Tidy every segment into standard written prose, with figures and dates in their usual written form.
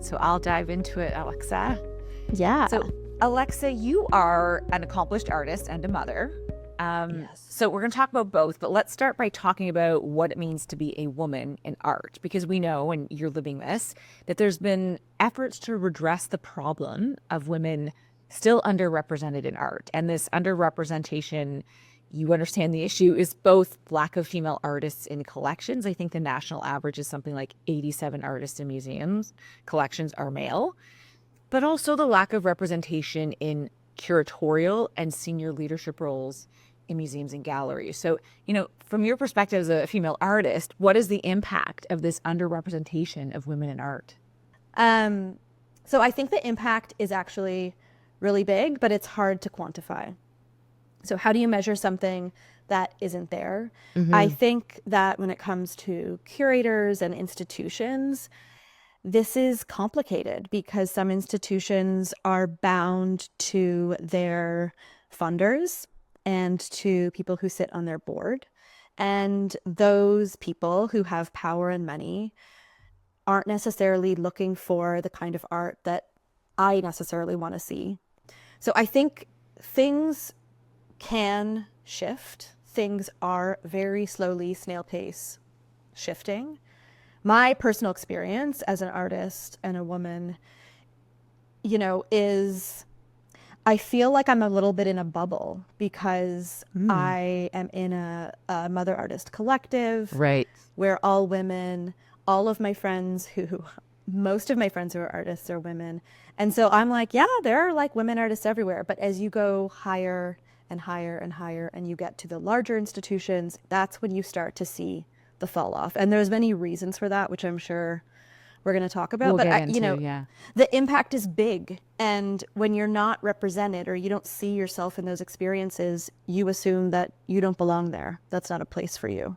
So I'll dive into it, Alexa. Yeah. So Alexa, you are an accomplished artist and a mother. Yes. So we're going to talk about both, but let's start by talking about what it means to be a woman in art, because we know, and you're living this, that there's been efforts to redress the problem of women still underrepresented in art. And this underrepresentation, you understand the issue, is both lack of female artists in collections. I think the national average is something like 87 artists in museums. Collections are male, but also the lack of representation in curatorial and senior leadership roles in museums and galleries. So, from your perspective as a female artist, what is the impact of this underrepresentation of women in art? So I think the impact is actually really big, but it's hard to quantify. So how do you measure something that isn't there? I think that when it comes to curators and institutions, this is complicated because some institutions are bound to their funders and to people who sit on their board. And those people who have power and money aren't necessarily looking for the kind of art that I necessarily want to see. So I think things can shift. Things are very slowly, snail pace, shifting. My personal experience as an artist and a woman, is I feel like I'm a little bit in a bubble because I am in a mother artist collective, Right. where all women, all of my friends most of my friends who are artists are women. And so I'm like, yeah, there are like women artists everywhere. But as you go higher and higher and higher and you get to the larger institutions, that's when you start to see the fall off. And there's many reasons for that, which I'm sure we're going to talk about. We'll But get into. the impact is big. And when you're not represented or you don't see yourself in those experiences, you assume that you don't belong there. That's not a place for you.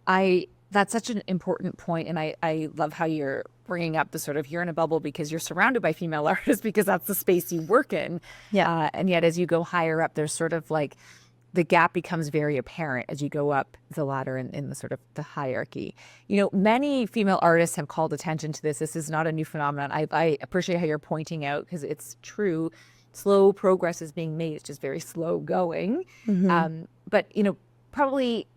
That's such an important point, and I love how you're bringing up the sort of you're in a bubble because you're surrounded by female artists because that's the space you work in. Yeah. And yet as you go higher up, there's sort of like the gap becomes very apparent as you go up the ladder in the sort of the hierarchy. Many female artists have called attention to this. This is not a new phenomenon. I appreciate how you're pointing out because it's true. Slow progress is being made. It's just very slow going. But, probably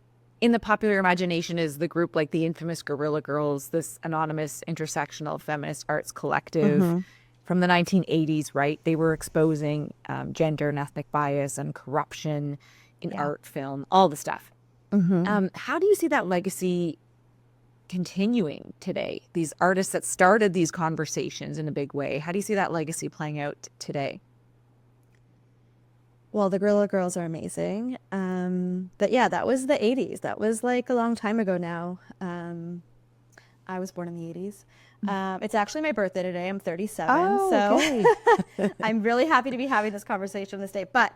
in the popular imagination is the group like the infamous Guerrilla Girls, this anonymous intersectional feminist arts collective from the 1980s, right? They were exposing gender and ethnic bias and corruption in art, film, all the stuff. How do you see that legacy continuing today? These artists that started these conversations in a big way, how do you see that legacy playing out today? Well, the Guerrilla Girls are amazing. But yeah, that was the 80s. That was like a long time ago now. I was born in the 80s. It's actually my birthday today. I'm 37. So I'm really happy to be having this conversation this day. But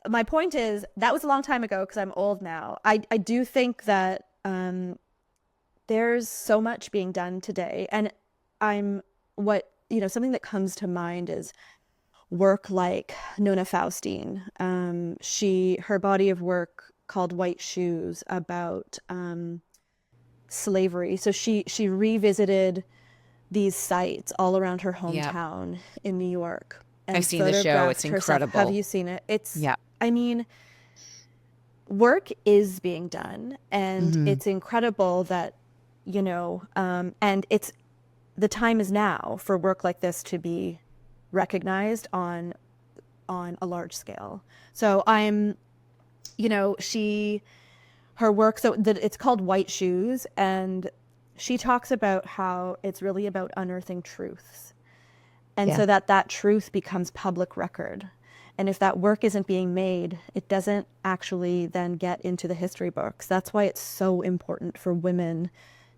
my point is, that was a long time ago because I'm old now. I do think that there's so much being done today. And something that comes to mind is work like Nona Faustine. Her body of work called White Shoes about slavery. So she revisited these sites all around her hometown in New York. And I've seen the show. It's herself. incredible. Have you seen it? Work is being done, and it's incredible that, and the time is now for work like this to be recognized on a large scale. So her work, it's called White Shoes, and she talks about how it's really about unearthing truths. And so that truth becomes public record. And if that work isn't being made, it doesn't actually then get into the history books. That's why it's so important for women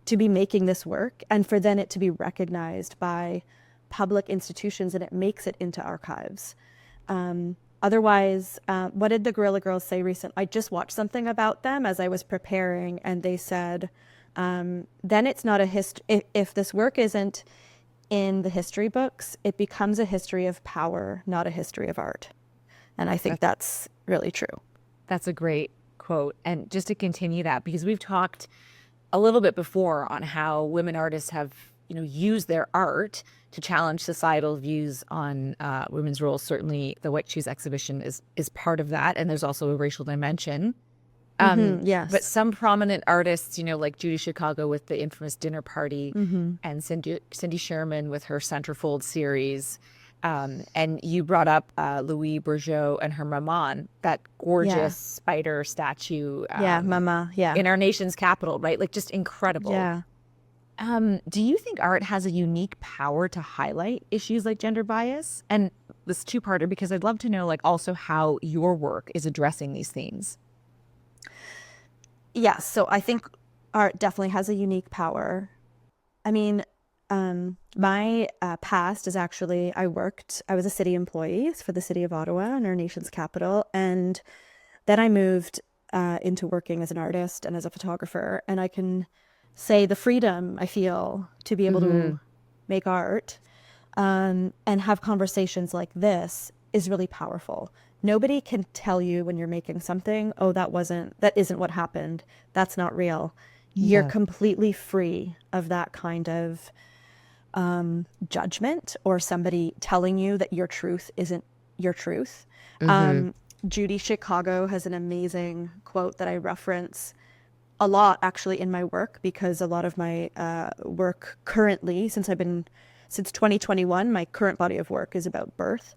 to be making this work and for then it to be recognized by public institutions and it makes it into archives. Otherwise, what did the Guerrilla Girls say recently? I just watched something about them as I was preparing, and they said, then it's not a history. If this work isn't in the history books, it becomes a history of power, not a history of art. And I think that's really true. That's a great quote. And just to continue that, because we've talked a little bit before on how women artists have, use their art to challenge societal views on women's roles. Certainly the White Shoes exhibition is part of that. And there's also a racial dimension. Yes. But some prominent artists, like Judy Chicago with the infamous Dinner Party, and Cindy Sherman with her Centerfold series. And you brought up Louise Bourgeois and her Maman, that gorgeous spider statue. Mama. Yeah. In our nation's capital, right? Like, just incredible. Yeah. Do you think art has a unique power to highlight issues like gender bias? And this two-parter, because I'd love to know, also how your work is addressing these themes. Yes. So I think art definitely has a unique power. I mean, my past is actually, I was a city employee for the city of Ottawa in our nation's capital. And then I moved into working as an artist and as a photographer. And I can say the freedom I feel to be able to make art and have conversations like this is really powerful. Nobody can tell you when you're making something, oh, that isn't what happened. That's not real. Yeah. You're completely free of that kind of judgment or somebody telling you that your truth isn't your truth. Judy Chicago has an amazing quote that I reference a lot actually in my work, because a lot of my work currently, since 2021, my current body of work is about birth.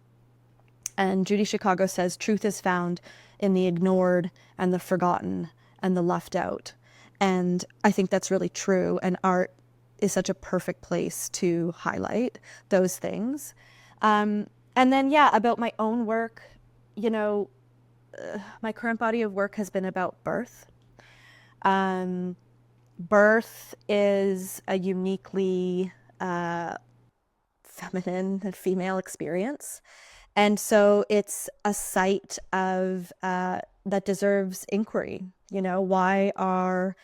And Judy Chicago says, truth is found in the ignored and the forgotten and the left out. And I think that's really true. And art is such a perfect place to highlight those things. And then, about my own work, my current body of work has been about birth. Birth is a uniquely feminine and female experience. And so it's a site of that deserves inquiry. Why are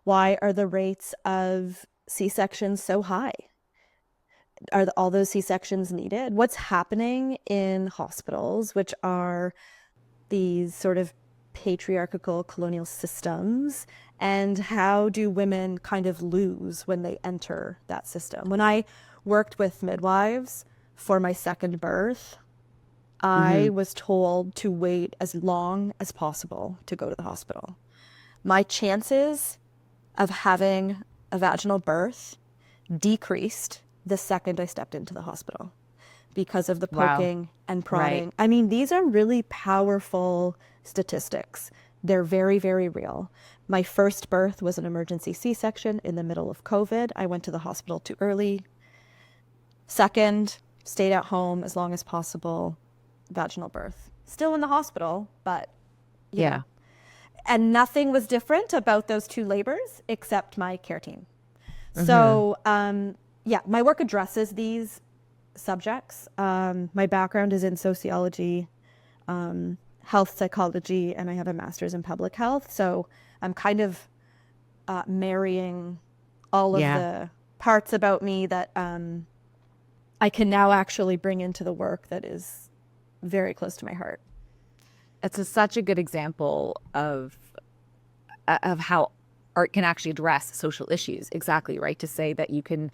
the rates of C-sections so high? Are all those C-sections needed? What's happening in hospitals, which are these sort of patriarchal colonial systems, and how do women kind of lose when they enter that system? When I worked with midwives for my second birth, I was told to wait as long as possible to go to the hospital. My chances of having a vaginal birth decreased the second I stepped into the hospital because of the poking and prodding. Right. I mean, these are really powerful statistics. They're very, very real. My first birth was an emergency C-section in the middle of COVID. I went to the hospital too early. Second, stayed at home as long as possible. Vaginal birth. Still in the hospital, but you know. And nothing was different about those two labors except my care team. So, my work addresses these subjects. My background is in sociology, health psychology, and I have a master's in public health. So I'm kind of marrying all of the parts about me that I can now actually bring into the work that is very close to my heart. It's such a good example of how art can actually address social issues. Exactly, right? To say that you can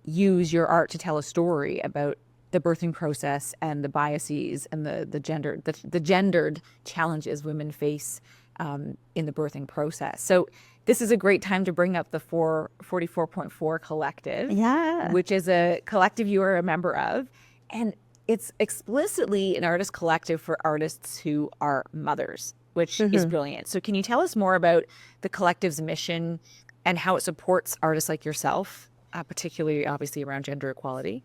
use your art to tell a story about the birthing process and the biases and the gendered challenges women face in the birthing process. So this is a great time to bring up the 44.4 Collective, which is a collective you are a member of. And it's explicitly an artist collective for artists who are mothers, which is brilliant. So can you tell us more about the collective's mission and how it supports artists like yourself, particularly obviously around gender equality?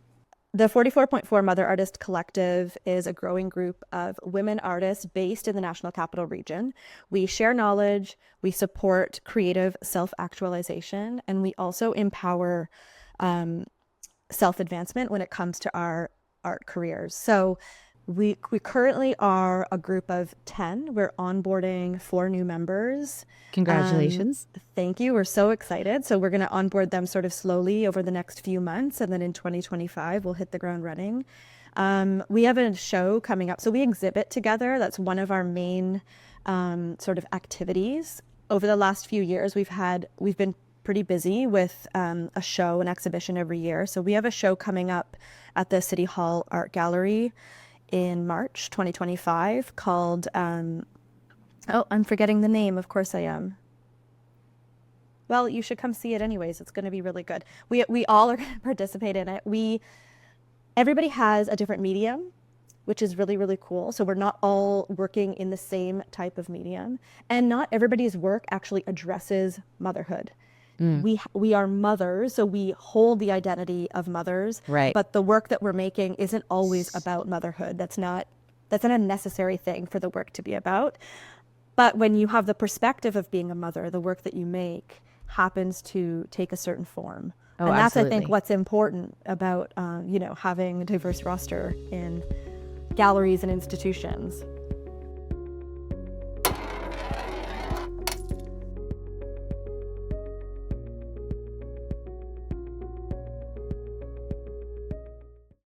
The 44.4 Mother Artist Collective is a growing group of women artists based in the National Capital Region. We share knowledge, we support creative self-actualization, and we also empower self-advancement when it comes to our art careers. So we currently are a group of 10. We're onboarding 4 new members. Congratulations. Thank you. We're so excited. So we're going to onboard them sort of slowly over the next few months. And then in 2025, we'll hit the ground running. We have a show coming up. So we exhibit together. That's one of our main sort of activities. Over the last few years, we've been pretty busy with a show, an exhibition every year. So we have a show coming up at the City Hall Art Gallery in March 2025 called, oh, I'm forgetting the name. Of course I am. Well, you should come see it anyways. It's going to be really good. We all are going to participate in it. Everybody has a different medium, which is really, really cool. So we're not all working in the same type of medium. And not everybody's work actually addresses motherhood. We are mothers, so we hold the identity of mothers. Right. But the work that we're making isn't always about motherhood. That's not a necessary thing for the work to be about. But when you have the perspective of being a mother, the work that you make happens to take a certain form. Oh, and that's, absolutely. I think, what's important about, having a diverse roster in galleries and institutions.